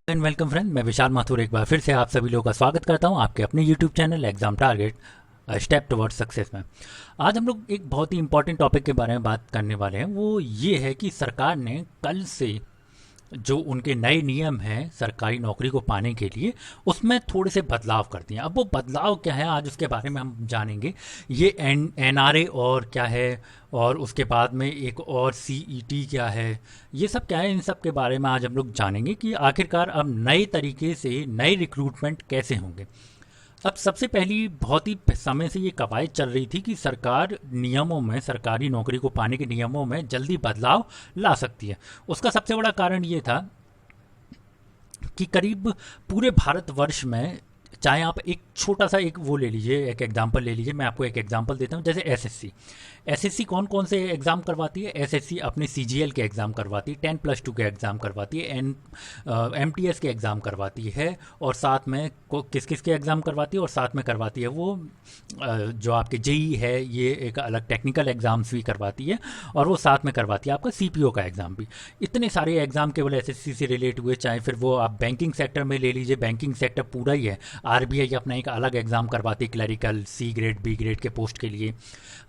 And welcome friend, मैं विशाल माथुर एक बार फिर से आप सभी लोगों का स्वागत करता हूं आपके अपने YouTube channel exam target step towards success में। आज हम लोग एक बहुत ही इंपॉर्टेंट टॉपिक के बारे में बात करने वाले हैं। वो ये है कि सरकार ने कल से जो उनके नए नियम हैं सरकारी नौकरी को पाने के लिए, उसमें थोड़े से बदलाव कर दिए। अब वो बदलाव क्या है, आज उसके बारे में हम जानेंगे। ये एनआरए और क्या है, और उसके बाद में एक और सीईटी क्या है, ये सब क्या है, इन सब के बारे में आज हम लोग जानेंगे कि आखिरकार अब नए तरीके से नए रिक्रूटमेंट कैसे होंगे। अब सबसे पहली बहुत ही समय से ये कवायद चल रही थी कि सरकार नियमों में, सरकारी नौकरी को पाने के नियमों में जल्दी बदलाव ला सकती है। उसका सबसे बड़ा कारण ये था कि करीब पूरे भारतवर्ष में, चाहे आप एक छोटा सा एक वो ले लीजिए, एक एग्जांपल ले लीजिए, मैं आपको एक एग्जांपल देता हूँ। जैसे एसएससी कौन कौन से एग्ज़ाम करवाती है? एसएससी अपने सीजीएल के एग्ज़ाम करवाती है, 10+2 के एग्ज़ाम करवाती है, एमटीएस के एग्ज़ाम करवाती है, और साथ में किस किस के एग्ज़ाम करवाती है, और साथ में करवाती है वो जो आपके जेई है, ये एक अलग टेक्निकल एग्ज़ाम्स भी करवाती है, और वो साथ में करवाती है आपका सीपीओ का एग्ज़ाम भी। इतने सारे एग्ज़ाम केवल एसएससी से रिलेट हुए। चाहे फिर वो आप बैंकिंग सेक्टर में ले लीजिए, बैंकिंग सेक्टर पूरा ही है। आरबीआई अपना एक अलग एग्ज़ाम करवाती है clerical C grade B grade के पोस्ट के लिए।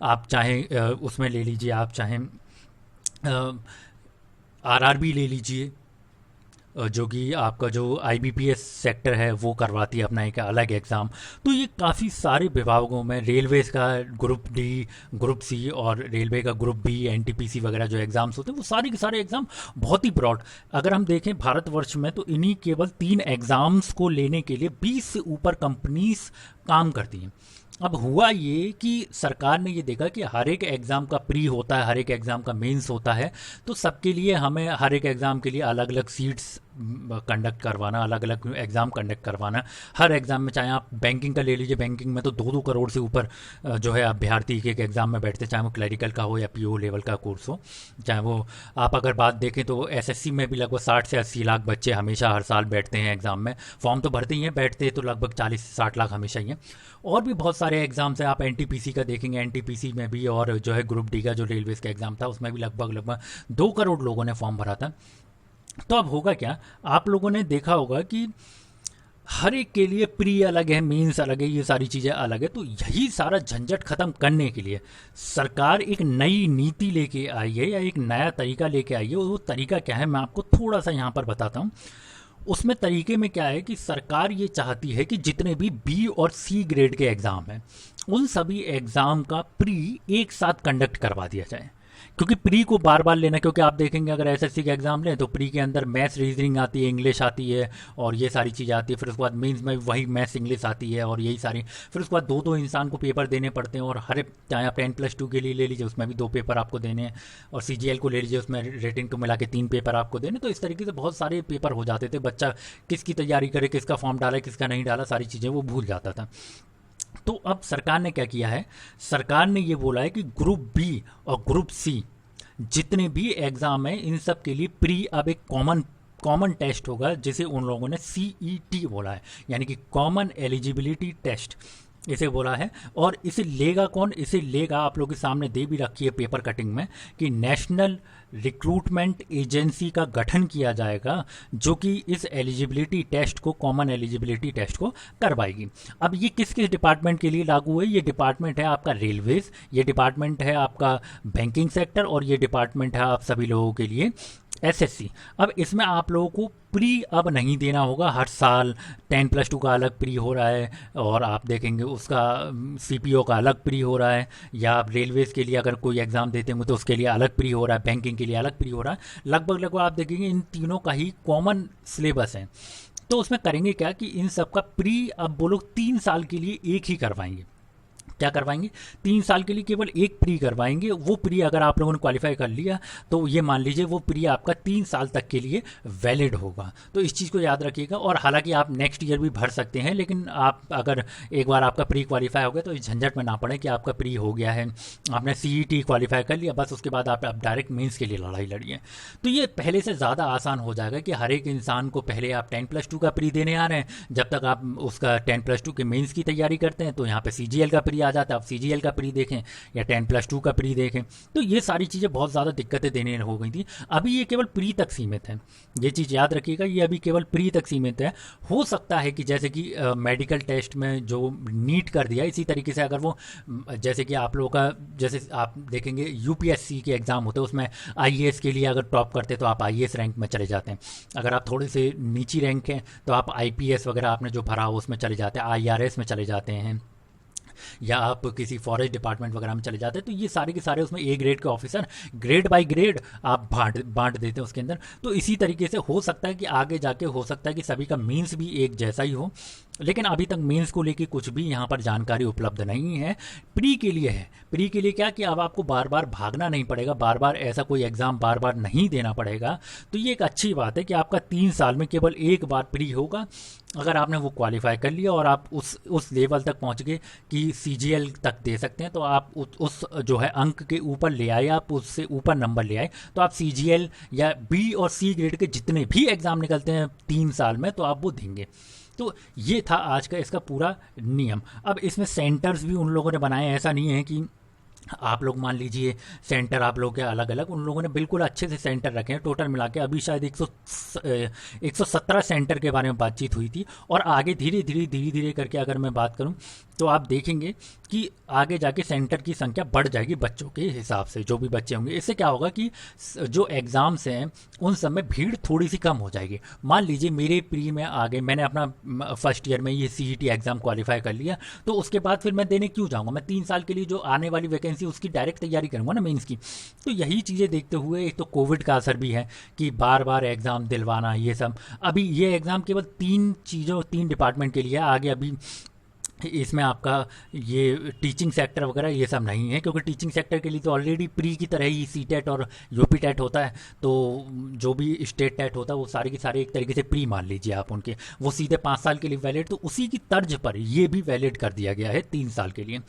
आप चाहें उसमें ले लीजिए, आप चाहें आरआरबी ले लीजिए, जो कि आपका जो आईबीपीएस सेक्टर है वो करवाती है अपना एक अलग एग्ज़ाम। तो ये काफ़ी सारे विभागों में, रेलवेज़ का ग्रुप डी, ग्रुप सी, और रेलवे का ग्रुप बी, एनटीपीसी वगैरह जो एग्ज़ाम्स होते हैं, वो सारे के सारे एग्ज़ाम बहुत ही ब्रॉड। अगर हम देखें भारतवर्ष में, तो इन्हीं केवल 3 एग्ज़ाम्स को लेने के लिए 20 से ऊपर कंपनीज काम करती हैं। अब हुआ ये कि सरकार ने ये देखा कि हर एक एग्ज़ाम का प्री होता है, हर एक एग्ज़ाम का मेंस होता है, तो सबके लिए हमें हर एक एग्ज़ाम के लिए अलग अलग सीट्स कंडक्ट करवाना, अलग अलग एग्ज़ाम कंडक्ट करवाना। हर एग्ज़ाम में, चाहे आप बैंकिंग का ले लीजिए, बैंकिंग में तो 2-2 करोड़ से ऊपर जो है अभ्यर्थी एक एग्ज़ाम में बैठते, चाहे वो क्लरिकल का हो या पीओ लेवल का कोर्स हो। चाहे वो आप अगर बात देखें तो एसएससी में भी लगभग 60 से 80 लाख बच्चे हमेशा हर साल बैठते हैं एग्ज़ाम में। फॉर्म तो भरते ही हैं, बैठते तो लगभग 40 से 60 लाख हमेशा ही हैं। और भी बहुत सारे एग्ज़ाम्स हैं। आप एनटीपीसी का देखेंगे, एनटीपीसी में भी, और जो है ग्रुप डी का जो रेलवेज़ का एग्ज़ाम था, उसमें भी लगभग 2 करोड़ लोगों ने फॉर्म भरा था। तो अब होगा क्या, आप लोगों ने देखा होगा कि हर एक के लिए प्री अलग है, मेंस अलग है, ये सारी चीज़ें अलग है। तो यही सारा झंझट खत्म करने के लिए सरकार एक नई नीति लेके आई है, या एक नया तरीका लेके आई है। वो तरीका क्या है, मैं आपको थोड़ा सा यहाँ पर बताता हूँ। उसमें तरीके में क्या है कि सरकार ये चाहती है कि जितने भी बी और सी ग्रेड के एग्ज़ाम हैं, उन सभी एग्ज़ाम का प्री एक साथ कंडक्ट करवा दिया जाए। क्योंकि प्री को बार बार लेना, क्योंकि आप देखेंगे अगर एसएससी का एग्जाम लें तो प्री के अंदर मैथ्स रीजनिंग आती है, इंग्लिश आती है, और ये सारी चीज़ें आती है। फिर उसके बाद मेंस में वही मैथ्स इंग्लिश आती है, और यही सारी। फिर उसके बाद 2-2 इंसान को पेपर देने पड़ते हैं, और हर एक, चाहे आप 10+2 के लिए ले लीजिए, उसमें भी 2 पेपर आपको देने हैं, और सीजीएल को ले लीजिए, उसमें रेटिंग को मिला के 3 पेपर आपको देने। तो इस तरीके से बहुत सारे पेपर हो जाते थे। बच्चा किसकी तैयारी करे, किसका फॉर्म डाला, किसका नहीं डाला, सारी चीज़ें वो भूल जाता था। तो अब सरकार ने क्या किया है, सरकार ने ये बोला है कि ग्रुप बी और ग्रुप सी जितने भी एग्ज़ाम हैं, इन सब के लिए प्री अब एक कॉमन टेस्ट होगा, जिसे उन लोगों ने सीईटी बोला है, यानी कि कॉमन एलिजिबिलिटी टेस्ट इसे बोला है। और इसे लेगा कौन? इसे लेगा, आप लोगों के सामने दे भी रखी है पेपर कटिंग में, कि नेशनल रिक्रूटमेंट एजेंसी का गठन किया जाएगा, जो कि इस एलिजिबिलिटी टेस्ट को, कॉमन एलिजिबिलिटी टेस्ट को करवाएगी। अब ये किस किस डिपार्टमेंट के लिए लागू है? ये डिपार्टमेंट है आपका रेलवेज, ये डिपार्टमेंट है आपका बैंकिंग सेक्टर, और ये डिपार्टमेंट है आप सभी लोगों के लिए एसएससी। अब इसमें आप लोगों को प्री अब नहीं देना होगा। हर साल 10+2 का अलग प्री हो रहा है, और आप देखेंगे उसका सीपीओ का अलग प्री हो रहा है, या आप रेलवेज़ के लिए अगर कोई एग्ज़ाम देते होंगे तो उसके लिए अलग प्री हो रहा है, बैंकिंग के लिए अलग प्री हो रहा है। लगभग आप देखेंगे इन तीनों का ही कॉमन सिलेबस है। तो उसमें करेंगे क्या कि इन सब का प्री अब वो लोग 3 साल के लिए एक ही करवाएंगे। क्या करवाएंगे? 3 साल के लिए केवल एक प्री करवाएंगे। वो प्री अगर आप लोगों ने क्वालिफाई कर लिया, तो ये मान लीजिए वो प्री आपका 3 साल तक के लिए वैलिड होगा। तो इस चीज़ को याद रखिएगा। और हालांकि आप नेक्स्ट ईयर भी भर सकते हैं, लेकिन आप अगर एक बार आपका प्री क्वालिफाई हो गया तो इस झंझट में ना पड़े कि आपका प्री हो गया है, आपने सीईटी क्वालिफाई कर लिया, बस उसके बाद आप डायरेक्ट मेंस के लिए लड़ाई लड़िए। तो ये पहले से ज़्यादा आसान हो जाएगा कि हर एक इंसान को पहले आप 10+2 का प्री देने आ रहे हैं, जब तक आप उसका 10+2 के मेंस की तैयारी करते हैं तो यहाँ पे सीजीएल का प्री आ आ जाता है, आप CGL का प्री देखें या 10+2 का प्री देखें, तो ये सारी चीज़ें बहुत ज़्यादा दिक्कतें देने हो गई थी। अभी ये केवल प्री तक सीमित है, ये चीज़ याद रखिएगा, ये अभी केवल प्री तक सीमित है। हो सकता है कि जैसे कि मेडिकल टेस्ट में जो नीट कर दिया, इसी तरीके से अगर वो जैसे कि आप लोगों का, जैसे आप देखेंगे UPSC के एग्ज़ाम होते हैं, उसमें IAS के लिए अगर टॉप करते तो आप IAS रैंक में चले जाते हैं, अगर आप थोड़े से नीची रैंक हैं तो आप IPS वगैरह आपने जो भरा हो उसमें चले जाते हैं, IRS में चले जाते हैं, या आप किसी फॉरेस्ट डिपार्टमेंट वगैरह में चले जाते हैं। तो ये सारे के सारे उसमें A ग्रेड के ऑफिसर ग्रेड बाय ग्रेड आप बांट देते हैं उसके अंदर। तो इसी तरीके से हो सकता है कि आगे जाके हो सकता है कि सभी का मीन्स भी एक जैसा ही हो, लेकिन अभी तक मेंस को लेके कुछ भी यहाँ पर जानकारी उपलब्ध नहीं है। प्री के लिए है, प्री के लिए क्या कि अब आपको बार बार भागना नहीं पड़ेगा, बार बार ऐसा कोई एग्ज़ाम बार बार नहीं देना पड़ेगा। तो ये एक अच्छी बात है कि आपका 3 साल में केवल एक बार प्री होगा, अगर आपने वो क्वालिफाई कर लिया और आप उस लेवल तक पहुँच गए कि CGL तक दे सकते हैं, तो आप उस जो है अंक के ऊपर ले आए, आप उससे ऊपर नंबर ले आए, तो आप CGL या B और C ग्रेड के जितने भी एग्ज़ाम निकलते हैं 3 साल में, तो आप वो देंगे। तो ये था आज का इसका पूरा नियम। अब इसमें सेंटर्स भी उन लोगों ने बनाए, ऐसा नहीं है कि आप लोग मान लीजिए सेंटर आप लोग के अलग अलग, उन लोगों ने बिल्कुल अच्छे से सेंटर रखे हैं। टोटल मिला के अभी शायद 117 सेंटर के बारे में बातचीत हुई थी, और आगे धीरे धीरे करके अगर मैं बात करूं तो आप देखेंगे कि आगे जाके सेंटर की संख्या बढ़ जाएगी बच्चों के हिसाब से, जो भी बच्चे होंगे। इससे क्या होगा कि जो एग्ज़ाम्स हैं उन सब में भीड़ थोड़ी सी कम हो जाएगी। मान लीजिए मेरे प्री में आगे मैंने अपना फर्स्ट ईयर में ये CET एग्ज़ाम क्वालिफाई कर लिया, तो उसके बाद फिर मैं देने क्यों जाऊँगा? मैं 3 साल के लिए जो आने वाली वैकेंसी उसकी डायरेक्ट तैयारी करूँगा ना, मेंस की। तो यही चीज़ें देखते हुए, एक तो कोविड का असर भी है कि बार बार एग्ज़ाम दिलवाना, ये सब। अभी ये एग्ज़ाम केवल 3 डिपार्टमेंट के लिए, आगे अभी इसमें आपका ये टीचिंग सेक्टर वगैरह ये सब नहीं है, क्योंकि टीचिंग सेक्टर के लिए तो ऑलरेडी प्री की तरह ही CTET और UP टेट होता है। तो जो भी स्टेट टेट होता है वो सारे के सारे एक तरीके से प्री मान लीजिए आप उनके, वो सीधे 5 साल के लिए वैलिड, तो उसी की तर्ज पर ये भी वैलिड कर दिया गया है 3 साल के लिए।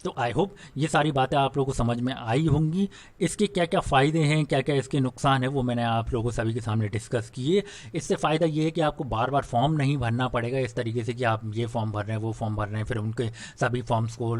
तो आई होप ये सारी बातें आप लोगों को समझ में आई होंगी। इसके क्या क्या फ़ायदे हैं, क्या क्या इसके नुकसान है, वो मैंने आप लोगों सभी के सामने डिस्कस किए। इससे फ़ायदा ये है कि आपको बार बार फॉर्म नहीं भरना पड़ेगा इस तरीके से कि आप ये फॉर्म भर रहे हैं, वो फॉर्म भर रहे हैं, फिर उनके सभी फॉर्म्स को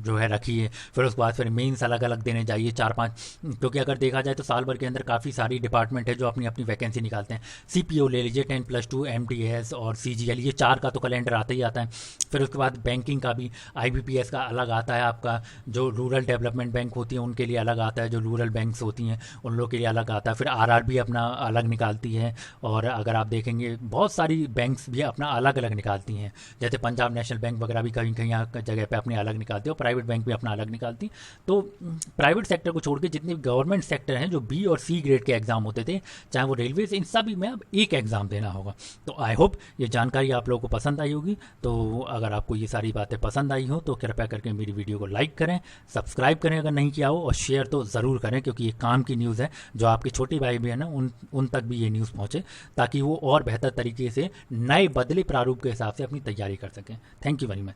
जो है रखिए, फिर उसके बाद फिर मेंस अलग अलग देने जाइए 4-5, क्योंकि अगर देखा जाए तो साल भर के अंदर काफ़ी सारी डिपार्टमेंट है जो अपनी अपनी वैकेंसी निकालते हैं। CPO ले लीजिए, 10+2, MTS और CGL, ये 4 का तो कैलेंडर आता ही आता है। फिर उसके बाद बैंकिंग का भी IBPS का अलग आता है, आपका जो रूरल डेवलपमेंट बैंक होती है उनके लिए अलग आता है, जो रूरल बैंक्स होती हैं उन लोगों के लिए अलग आता है। फिर RRB अपना अलग निकालती है, और अगर आप देखेंगे बहुत सारी बैंक्स भी अपना अलग अलग निकालती हैं, जैसे पंजाब नेशनल बैंक वगैरह भी कहीं कहीं जगह पे अपने अलग निकालती है, और प्राइवेट बैंक भी अपना अलग निकालती। तो प्राइवेट सेक्टर को छोड़ के जितने गवर्नमेंट सेक्टर हैं, जो B और C ग्रेड के एग्जाम होते थे, चाहे वो रेलवे से, इन सभी में अब एक एग्ज़ाम देना होगा। तो आई होप ये जानकारी आप लोगों को पसंद आई होगी। तो अगर आपको ये सारी बातें पसंद आई हो तो कृपया करके मेरी वीडियो को लाइक करें, सब्सक्राइब करें अगर नहीं किया हो, और शेयर तो ज़रूर करें, क्योंकि ये काम की न्यूज़ है। जो आपके छोटे भाई बहन हैं उन तक भी ये न्यूज़ पहुँचे, ताकि वो और बेहतर तरीके से नए बदले प्रारूप के हिसाब से अपनी तैयारी कर सकें। Thank you very much.